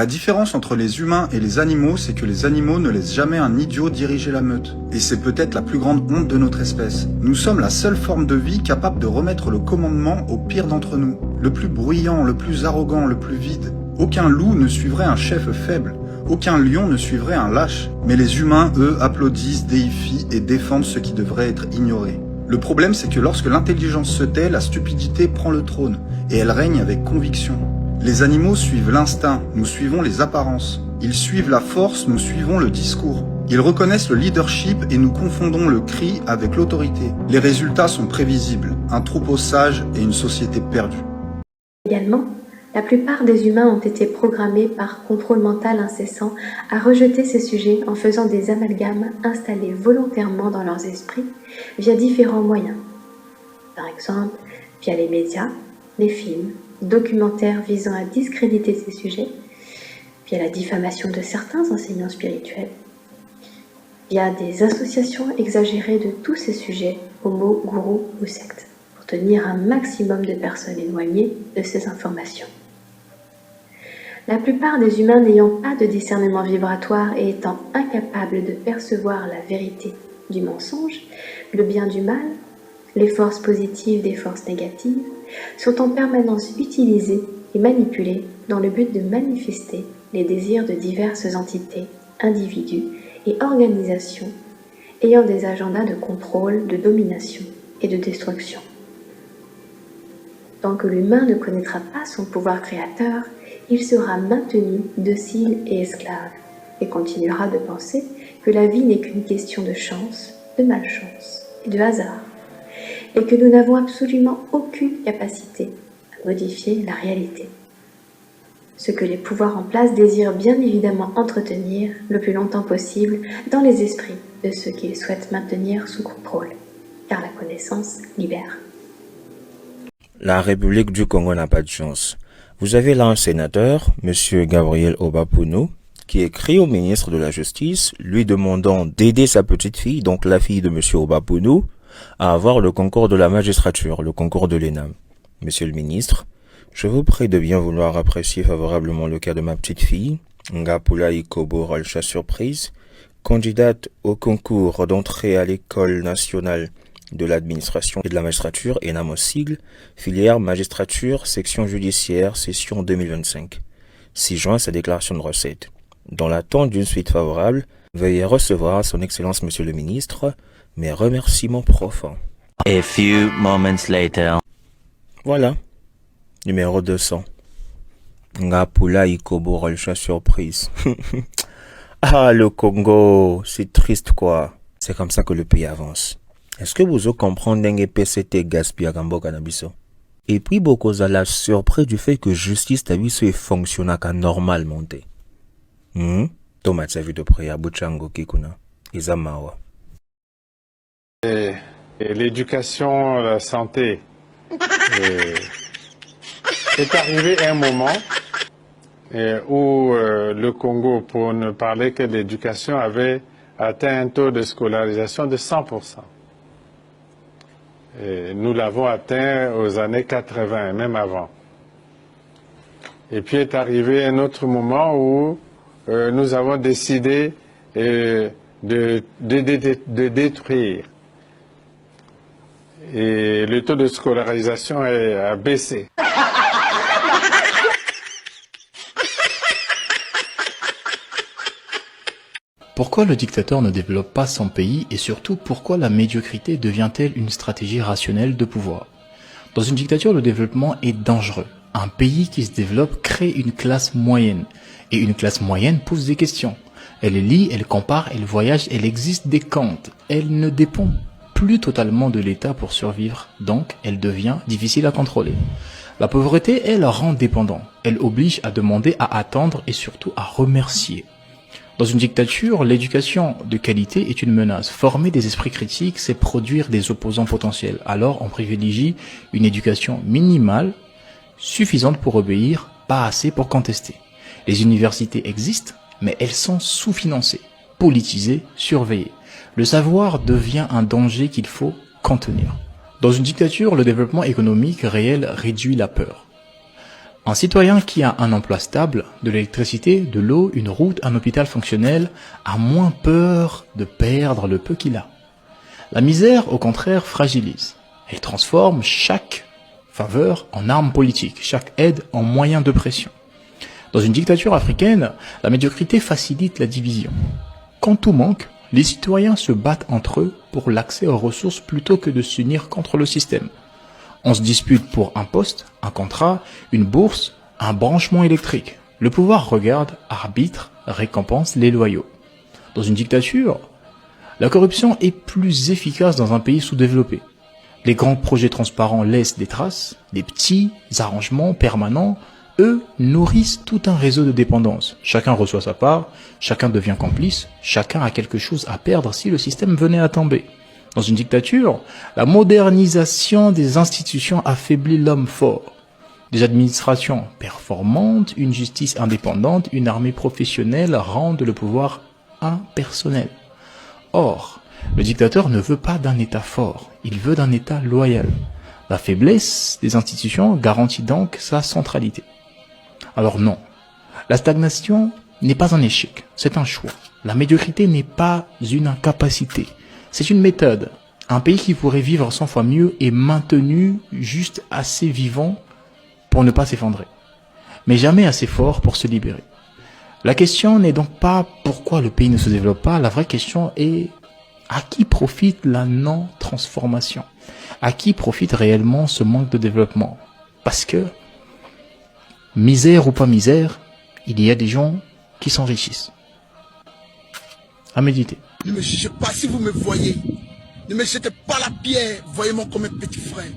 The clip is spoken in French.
La différence entre les humains et les animaux, c'est que les animaux ne laissent jamais un idiot diriger la meute. Et c'est peut-être la plus grande honte de notre espèce. Nous sommes la seule forme de vie capable de remettre le commandement au pire d'entre nous. Le plus bruyant, le plus arrogant, le plus vide. Aucun loup ne suivrait un chef faible. Aucun lion ne suivrait un lâche. Mais les humains, eux, applaudissent, déifient et défendent ce qui devrait être ignoré. Le problème, c'est que lorsque l'intelligence se tait, la stupidité prend le trône. Et elle règne avec conviction. Les animaux suivent l'instinct, nous suivons les apparences. Ils suivent la force, nous suivons le discours. Ils reconnaissent le leadership et nous confondons le cri avec l'autorité. Les résultats sont prévisibles, un troupeau sage et une société perdue. Également, la plupart des humains ont été programmés par contrôle mental incessant à rejeter ces sujets en faisant des amalgames installés volontairement dans leurs esprits via différents moyens. Par exemple, via les médias, les films, documentaires visant à discréditer ces sujets, via la diffamation de certains enseignants spirituels, via des associations exagérées de tous ces sujets aux mots gourou ou secte, pour tenir un maximum de personnes éloignées de ces informations. La plupart des humains n'ayant pas de discernement vibratoire et étant incapables de percevoir la vérité du mensonge, le bien du mal, les forces positives des forces négatives, sont en permanence utilisés et manipulés dans le but de manifester les désirs de diverses entités, individus et organisations ayant des agendas de contrôle, de domination et de destruction. Tant que l'humain ne connaîtra pas son pouvoir créateur, il sera maintenu docile et esclave et continuera de penser que la vie n'est qu'une question de chance, de malchance et de hasard, et que nous n'avons absolument aucune capacité à modifier la réalité. Ce que les pouvoirs en place désirent bien évidemment entretenir le plus longtemps possible dans les esprits de ceux qu'ils souhaitent maintenir sous contrôle, car la connaissance libère. La République du Congo n'a pas de chance. Vous avez là un sénateur, M. Gabriel Obapunu, qui écrit au ministre de la Justice, lui demandant d'aider sa petite fille, donc la fille de M. Obapunu, à avoir le concours de la magistrature, le concours de l'ENAM. Monsieur le ministre, je vous prie de bien vouloir apprécier favorablement le cas de ma petite fille, Ngapula Ikobo Rolcha Surprise, candidate au concours d'entrée à l'école nationale de l'administration et de la magistrature, ENAM au sigle, filière magistrature, section judiciaire, session 2025. 6 juin, sa déclaration de recettes. Dans l'attente d'une suite favorable, veuillez recevoir son Excellence Monsieur le Ministre, mes remerciements profonds. A few moments later. Voilà. Numéro 200. Ngapula Ikobo Rolcha Surprise. Ah, le Congo, c'est triste quoi. C'est comme ça que le pays avance. Est-ce que vous comprenez que PCT gaspille Gambo Cannabiso? Et puis, beaucoup de la surprise du fait que justice tabiso est fonctionnant normalement. Thomas a vu de près à Bouchango Kikuna. Izamawa. Et l'éducation, la santé. Est arrivé un moment où le Congo, pour ne parler que de l'éducation, avait atteint un taux de scolarisation de 100%. Et nous l'avons atteint aux années 80, même avant. Et puis est arrivé un autre moment où nous avons décidé de détruire. Et le taux de scolarisation a baissé. Pourquoi le dictateur ne développe pas son pays et surtout pourquoi la médiocrité devient-elle une stratégie rationnelle de pouvoir? Dans une dictature, le développement est dangereux. Un pays qui se développe crée une classe moyenne. Et une classe moyenne pose des questions. Elle lit, elle compare, elle voyage, elle existe des comptes. Elle ne dépend plus totalement de l'État pour survivre, donc elle devient difficile à contrôler. La pauvreté, elle rend dépendant. Elle oblige à demander, à attendre et surtout à remercier. Dans une dictature, l'éducation de qualité est une menace. Former des esprits critiques, c'est produire des opposants potentiels. Alors, on privilégie une éducation minimale, suffisante pour obéir, pas assez pour contester. Les universités existent, mais elles sont sous-financées, politisées, surveillées. Le savoir devient un danger qu'il faut contenir. Dans une dictature, le développement économique réel réduit la peur. Un citoyen qui a un emploi stable, de l'électricité, de l'eau, une route, un hôpital fonctionnel, a moins peur de perdre le peu qu'il a. La misère, au contraire, fragilise. Elle transforme chaque faveur en arme politique, chaque aide en moyen de pression. Dans une dictature africaine, la médiocrité facilite la division. Quand tout manque, les citoyens se battent entre eux pour l'accès aux ressources plutôt que de s'unir contre le système. On se dispute pour un poste, un contrat, une bourse, un branchement électrique. Le pouvoir regarde, arbitre, récompense les loyaux. Dans une dictature, la corruption est plus efficace dans un pays sous-développé. Les grands projets transparents laissent des traces, des petits arrangements permanents, eux, nourrissent tout un réseau de dépendance. Chacun reçoit sa part, chacun devient complice, chacun a quelque chose à perdre si le système venait à tomber. Dans une dictature, la modernisation des institutions affaiblit l'homme fort. Des administrations performantes, une justice indépendante, une armée professionnelle rendent le pouvoir impersonnel. Or, le dictateur ne veut pas d'un État fort, il veut d'un État loyal. La faiblesse des institutions garantit donc sa centralité. Alors non, la stagnation n'est pas un échec, c'est un choix. La médiocrité n'est pas une incapacité, c'est une méthode. Un pays qui pourrait vivre 100 fois mieux est maintenu juste assez vivant pour ne pas s'effondrer, mais jamais assez fort pour se libérer. La question n'est donc pas pourquoi le pays ne se développe pas, la vraie question est à qui profite la non-transformation? À qui profite réellement ce manque de développement? Parce que, misère ou pas misère, il y a des gens qui s'enrichissent. À méditer. Ne me jugez pas si vous me voyez. Ne me jetez pas la pierre, voyez-moi comme un petit frère.